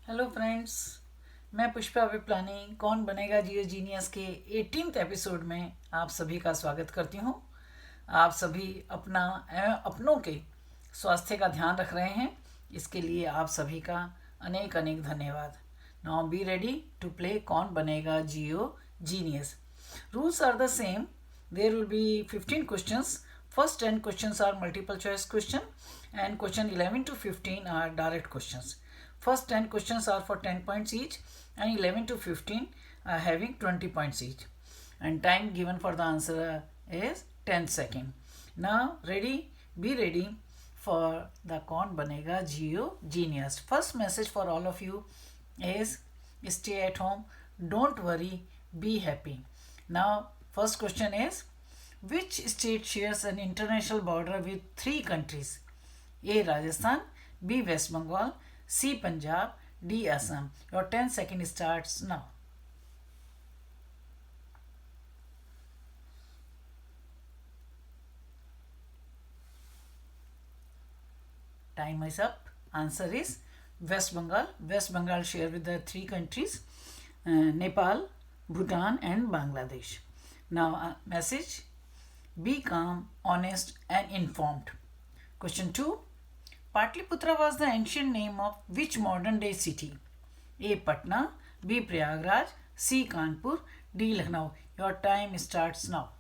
Hello friends. मैं पुष्पा विप्लानी कौन बनेगा जियो जीनियस के 18th एपिसोड में आप सभी का स्वागत करती हूँ। आप सभी अपना एवं अपनों के स्वास्थ्य का ध्यान रख रहे हैं, इसके लिए आप सभी का अनेक अनेक धन्यवाद। Now be ready to play कौन बनेगा Jio genius. Rules are the same. There will be 15 questions. First 10 questions are multiple choice question and question 11 to 15 are direct questions. First 10 questions are for 10 points each and 11 to 15 are having 20 points each. And time given for the answer is 10 seconds. Now ready? Be ready for the Kaun Banega Geo Genius. First message for all of you is stay at home, don't worry, be happy. Now, first question is which state shares an international border with three countries? A. Rajasthan, B. West Bengal, C. Punjab, D. Assam. Your 10-second starts now. Time is up. Answer is West Bengal. West Bengal share with the three countries Nepal, Bhutan, and Bangladesh. Now, message be calm, honest, and informed. Question 2. Patliputra was the ancient name of which modern day city? A. Patna, B. Prayagraj, C. Kanpur, D. Lucknow. Your time starts now.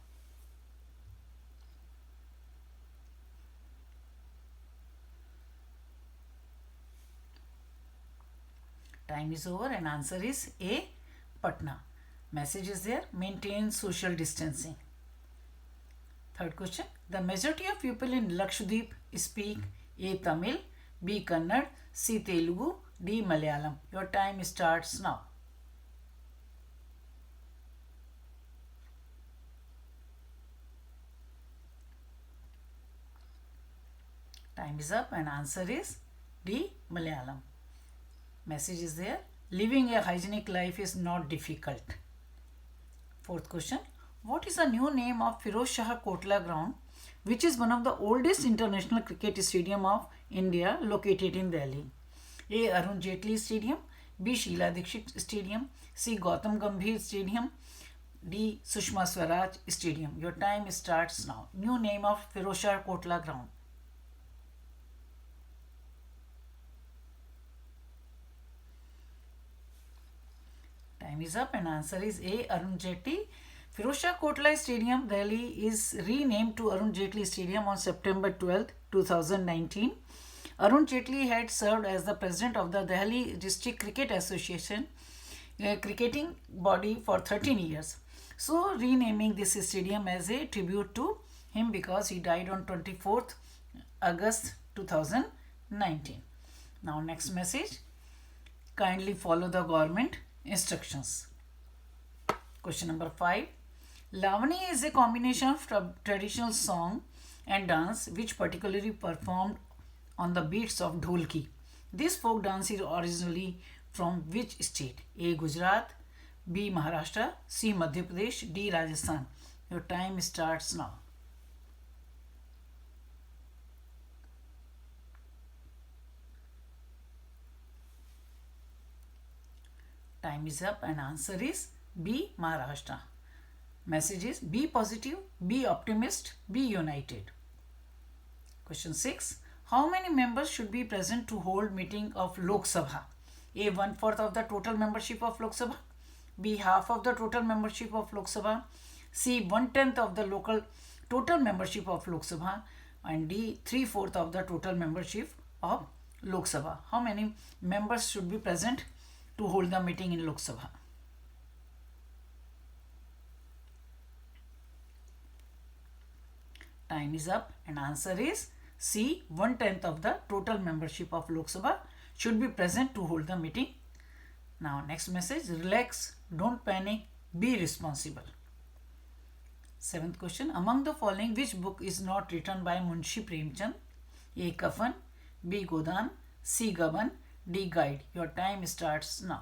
Time is over and answer is A. Patna. Message is there. Maintain social distancing. Third question. The majority of people in Lakshadweep speak A. Tamil, B. Kannada, C. Telugu, D. Malayalam. Your time starts now. Time is up and answer is D. Malayalam. Message is there. Living a hygienic life is not difficult. Fourth question. What is the new name of Firoz Shah Kotla ground, which is one of the oldest international cricket stadium of India located in Delhi? A. Arun Jaitley Stadium, B. Sheila Dikshit Stadium, C. Gautam Gambhir Stadium, D. Sushma Swaraj Stadium. Your time starts now. New name of Firoz Shah Kotla ground. Time is up and answer is A. Arun Jaitley. Firoz Shah Kotla Stadium, Delhi is renamed to Arun Jaitley Stadium on September 12, 2019. Arun Jaitley had served as the president of the Delhi District Cricket Association, a cricketing body for 13 years. So, renaming this stadium as a tribute to him because he died on 24th August 2019. Now, next message. Kindly follow the government instructions. Question number 5. Lavani is a combination of traditional song and dance which particularly performed on the beats of dholki. This folk dance is originally from which state? A. Gujarat, B. Maharashtra, C. Madhya Pradesh, D. Rajasthan. Your time starts now. Time is up and answer is B. Maharashtra. Message is be positive, be optimist, be united. Question 6. How many members should be present to hold meeting of Lok Sabha? A. 1/4 of the total membership of Lok Sabha, B. half of the total membership of Lok Sabha, C. 1/10 of the local total membership of Lok Sabha, and D. 3/4 of the total membership of Lok Sabha. How many members should be present to hold the meeting in Lok Sabha? Time is up and answer is C. 1/10 of the total membership of Lok Sabha should be present to hold the meeting. Now next message, relax, don't panic, be responsible. Seventh question, among the following which book is not written by Munshi Premchand? A. Kafan, B. Godan, C. Gaban, D. Guide. Your time starts now.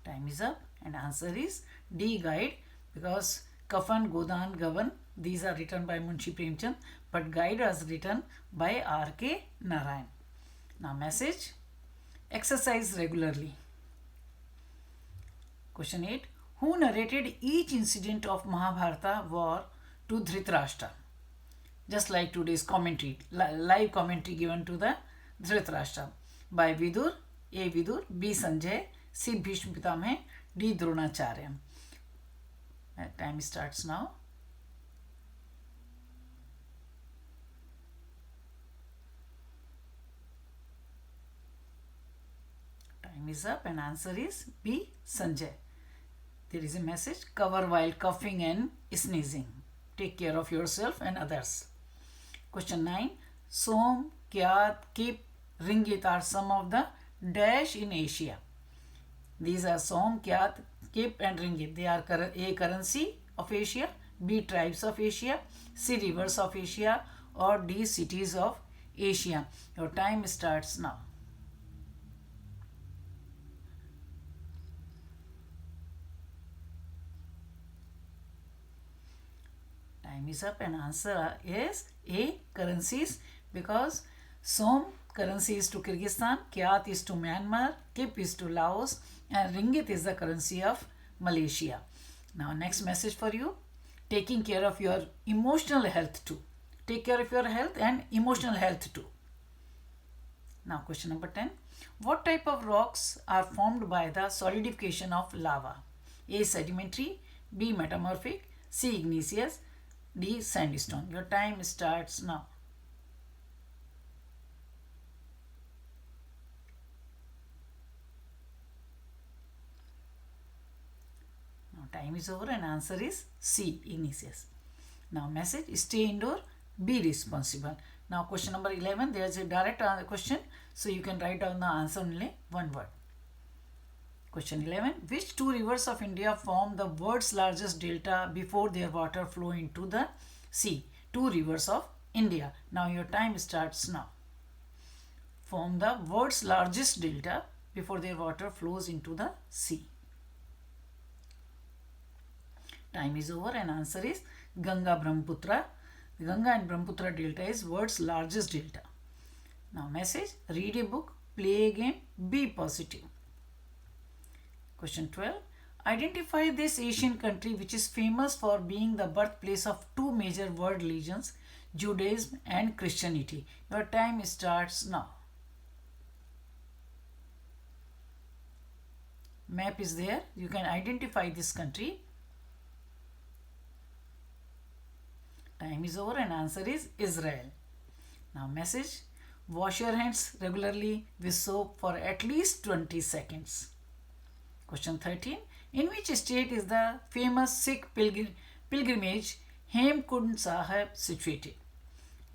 Time is up and answer is D. Guide because Kafan, Godan, Gavan. These are written by Munshi Premchand, but guide was written by R.K. Narayan. Now message, exercise regularly. Question 8. Who narrated each incident of Mahabharata war to Dhritarashtra? Just like today's commentary, live commentary given to the Dhritarashtra by Vidur, A. Vidur, B. Sanjay, C. Bhishma Pitamah, D. Dronacharya. Time starts now. Time is up and answer is B. Sanjay. There is a message, cover while coughing and sneezing. Take care of yourself and others. Question 9. Som, Kyat, Kip, Ringgit are some of the dash in Asia. These are Som, Kyat, Kip and Ringgit. They are A. currency of Asia, B. tribes of Asia, C. rivers of Asia, or D. cities of Asia. Your time starts now. Time is up and answer is A. currencies, because Som currency is to Kyrgyzstan, Kyat is to Myanmar, Kip is to Laos, and Ringgit is the currency of Malaysia. Now next message for you, taking care of your emotional health too. Take care of your health and emotional health too. Now question number 10. What type of rocks are formed by the solidification of lava? A. sedimentary, B. metamorphic, C. igneous, D. sandstone. Your time starts now. Now time is over and answer is C. igneous. Now message, stay indoor, be responsible. Now question number 11, there is a direct question, so you can write down the answer only one word. Question 11. Which two rivers of India form the world's largest delta before their water flow into the sea? Two rivers of India. Now your time starts now. Form the world's largest delta before their water flows into the sea. Time is over and answer is Ganga Brahmaputra. The Ganga and Brahmaputra delta is world's largest delta. Now message, read a book, play a game, be positive. Question 12. Identify this Asian country which is famous for being the birthplace of two major world religions, Judaism and Christianity. Your time starts now. Map is there. You can identify this country. Time is over and answer is Israel. Now message, wash your hands regularly with soap for at least 20 seconds. Question 13. In which state is the famous Sikh pilgrimage Hemkund Sahib situated?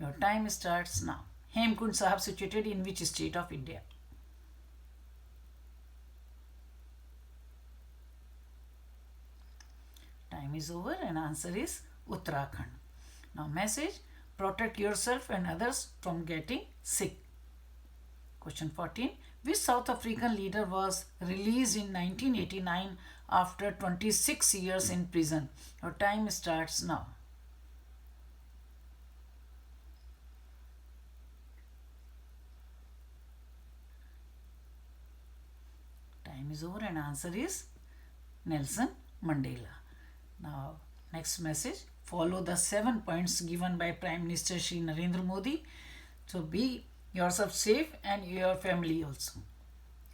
Your time starts now. Hemkund Sahib situated in which state of India? Time is over and answer is Uttarakhand. Now message, protect yourself and others from getting sick. Question 14. Which South African leader was released in 1989 after 26 years in prison? Your time starts now. Time is over and answer is Nelson Mandela. Now next message, follow the 7 points given by Prime Minister Shri Narendra Modi. So be yourself safe and your family also.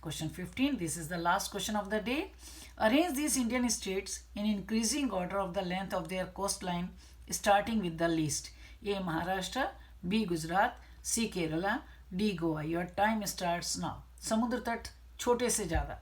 Question 15. This is the last question of the day. Arrange these Indian states in increasing order of the length of their coastline, starting with the least. A. Maharashtra, B. Gujarat, C. Kerala, D. Goa. Your time starts now. समुद्र तट छोटे से ज़्यादा.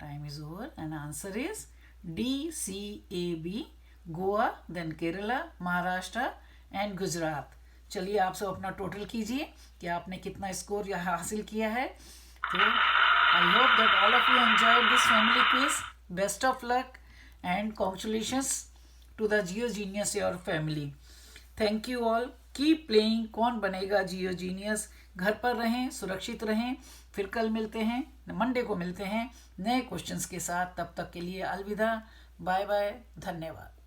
Time is over and answer is D, C, A, B, Goa, then Kerala, Maharashtra and Gujarat. चलिए आप सब अपना total कीजिए कि आपने कितना स्कोर यहाँ हासिल किया है. तो I hope that all of you enjoyed this family quiz. Best of luck and congratulations to the GeoGenius your family. Thank you all. Keep playing कौन बनेगा जियो जीनियस। घर पर रहें, सुरक्षित रहें। फिर कल मिलते हैं, मंडे को मिलते हैं नए क्वेश्चंस के साथ। तब तक के लिए अलविदा, बाय बाय, धन्यवाद।